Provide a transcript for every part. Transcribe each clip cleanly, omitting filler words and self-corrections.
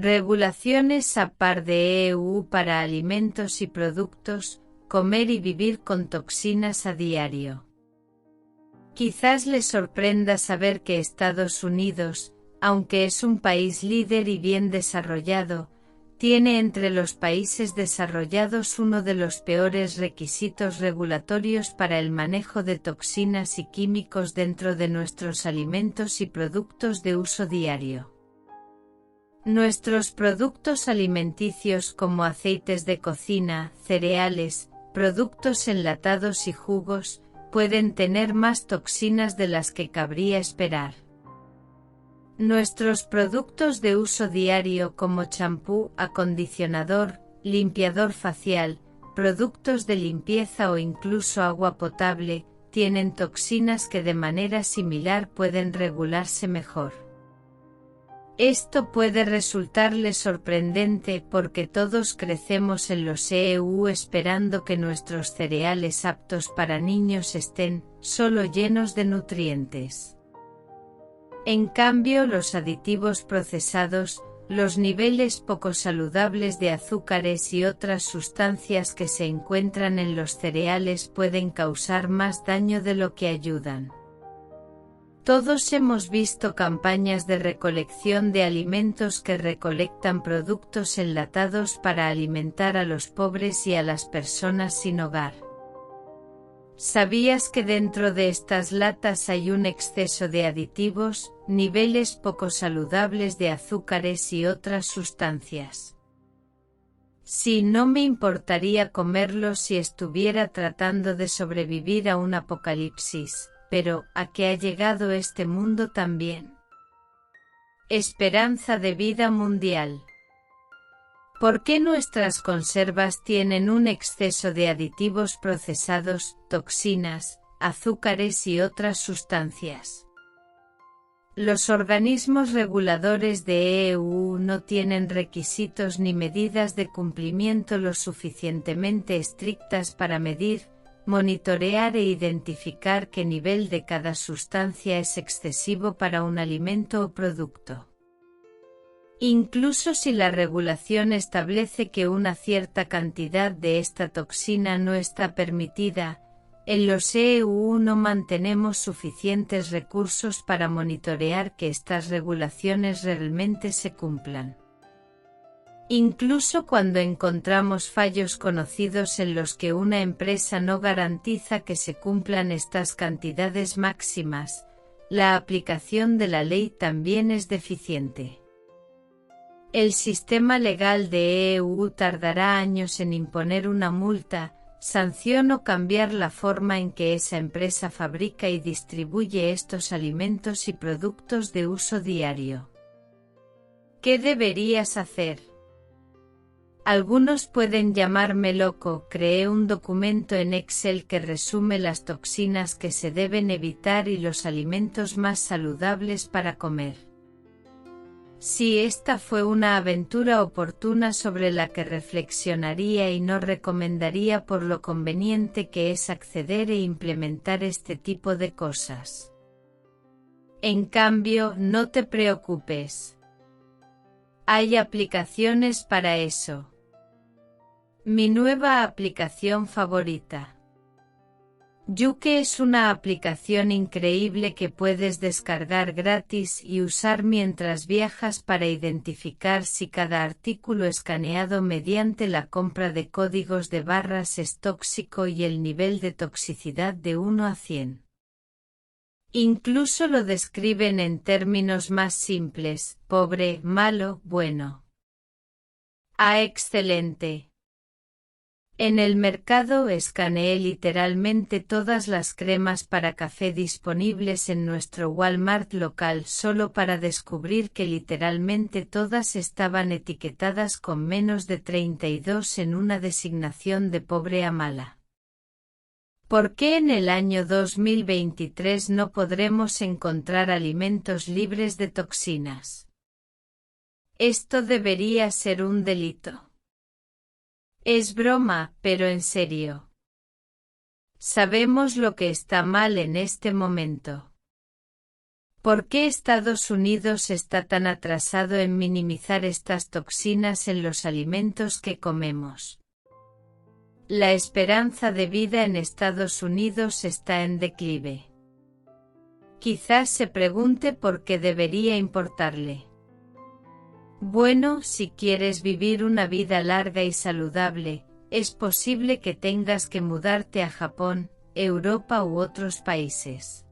Regulaciones a par de EU para alimentos y productos, comer y vivir con toxinas a diario. Quizás les sorprenda saber que Estados Unidos, aunque es un país líder y bien desarrollado, tiene entre los países desarrollados uno de los peores requisitos regulatorios para el manejo de toxinas y químicos dentro de nuestros alimentos y productos de uso diario. Nuestros productos alimenticios como aceites de cocina, cereales, productos enlatados y jugos, pueden tener más toxinas de las que cabría esperar. Nuestros productos de uso diario como champú, acondicionador, limpiador facial, productos de limpieza o incluso agua potable, tienen toxinas que de manera similar pueden regularse mejor. Esto puede resultarles sorprendente porque todos crecemos en los EU esperando que nuestros cereales aptos para niños estén solo llenos de nutrientes. En cambio, los aditivos procesados, los niveles poco saludables de azúcares y otras sustancias que se encuentran en los cereales pueden causar más daño de lo que ayudan. Todos hemos visto campañas de recolección de alimentos que recolectan productos enlatados para alimentar a los pobres y a las personas sin hogar. ¿Sabías que dentro de estas latas hay un exceso de aditivos, niveles poco saludables de azúcares y otras sustancias? Sí, no me importaría comerlos si estuviera tratando de sobrevivir a un apocalipsis, pero ¿a qué ha llegado este mundo también? Esperanza de vida mundial. ¿Por qué nuestras conservas tienen un exceso de aditivos procesados, toxinas, azúcares y otras sustancias? Los organismos reguladores de EU no tienen requisitos ni medidas de cumplimiento lo suficientemente estrictas para medir, monitorear e identificar qué nivel de cada sustancia es excesivo para un alimento o producto. Incluso si la regulación establece que una cierta cantidad de esta toxina no está permitida, en los EU no mantenemos suficientes recursos para monitorear que estas regulaciones realmente se cumplan. Incluso cuando encontramos fallos conocidos en los que una empresa no garantiza que se cumplan estas cantidades máximas, la aplicación de la ley también es deficiente. El sistema legal de EU tardará años en imponer una multa, sanción o cambiar la forma en que esa empresa fabrica y distribuye estos alimentos y productos de uso diario. ¿Qué deberías hacer? Algunos pueden llamarme loco. Creé un documento en Excel que resume las toxinas que se deben evitar y los alimentos más saludables para comer. Sí, esta fue una aventura oportuna sobre la que reflexionaría y no recomendaría por lo conveniente que es acceder e implementar este tipo de cosas. En cambio, no te preocupes. Hay aplicaciones para eso. Mi nueva aplicación favorita. Yuke es una aplicación increíble que puedes descargar gratis y usar mientras viajas para identificar si cada artículo escaneado mediante la compra de códigos de barras es tóxico y el nivel de toxicidad de 1 a 100. Incluso lo describen en términos más simples: pobre, malo, bueno. Ah, excelente. En el mercado escaneé literalmente todas las cremas para café disponibles en nuestro Walmart local solo para descubrir que literalmente todas estaban etiquetadas con menos de 32 en una designación de pobre a mala. ¿Por qué en el año 2023 no podremos encontrar alimentos libres de toxinas? Esto debería ser un delito. Es broma, pero en serio. Sabemos lo que está mal en este momento. ¿Por qué Estados Unidos está tan atrasado en minimizar estas toxinas en los alimentos que comemos? La esperanza de vida en Estados Unidos está en declive. Quizás se pregunte por qué debería importarle. Bueno, si quieres vivir una vida larga y saludable, es posible que tengas que mudarte a Japón, Europa u otros países.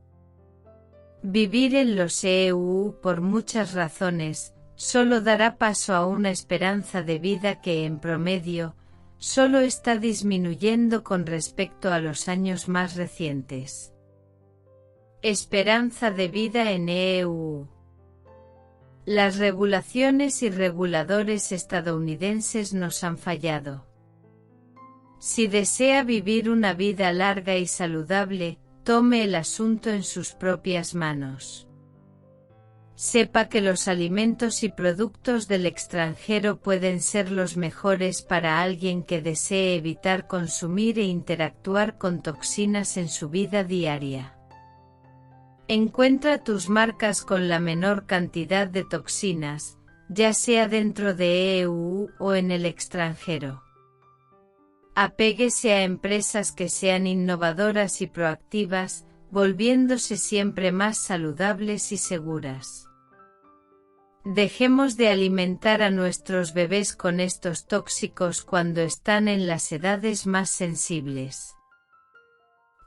Vivir en los EU por muchas razones, solo dará paso a una esperanza de vida que en promedio, solo está disminuyendo con respecto a los años más recientes. Esperanza de vida en EU. Las regulaciones y reguladores estadounidenses nos han fallado. Si desea vivir una vida larga y saludable, tome el asunto en sus propias manos. Sepa que los alimentos y productos del extranjero pueden ser los mejores para alguien que desee evitar consumir e interactuar con toxinas en su vida diaria. Encuentra tus marcas con la menor cantidad de toxinas, ya sea dentro de EU o en el extranjero. Apéguese a empresas que sean innovadoras y proactivas, volviéndose siempre más saludables y seguras. Dejemos de alimentar a nuestros bebés con estos tóxicos cuando están en las edades más sensibles.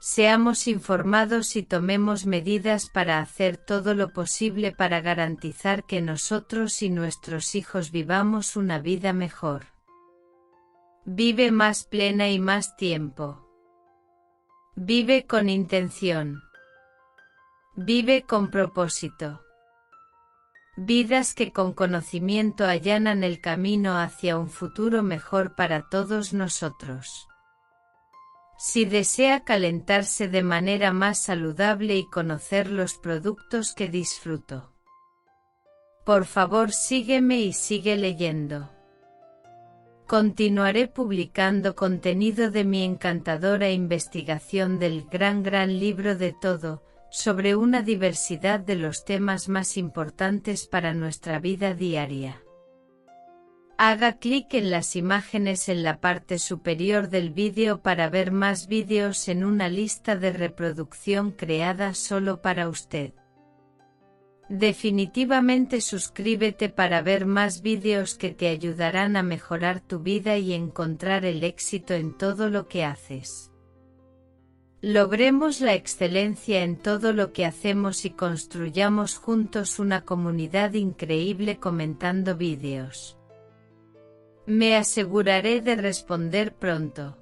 Seamos informados y tomemos medidas para hacer todo lo posible para garantizar que nosotros y nuestros hijos vivamos una vida mejor. Vive más plena y más tiempo. Vive con intención. Vive con propósito. Vidas que con conocimiento allanan el camino hacia un futuro mejor para todos nosotros. Si desea calentarse de manera más saludable y conocer los productos que disfruto, por favor sígueme y sigue leyendo. Continuaré publicando contenido de mi encantadora investigación del gran libro de todo, sobre una diversidad de los temas más importantes para nuestra vida diaria. Haga clic en las imágenes en la parte superior del vídeo para ver más vídeos en una lista de reproducción creada solo para usted. Definitivamente suscríbete para ver más vídeos que te ayudarán a mejorar tu vida y encontrar el éxito en todo lo que haces. Logremos la excelencia en todo lo que hacemos y construyamos juntos una comunidad increíble comentando vídeos. Me aseguraré de responder pronto.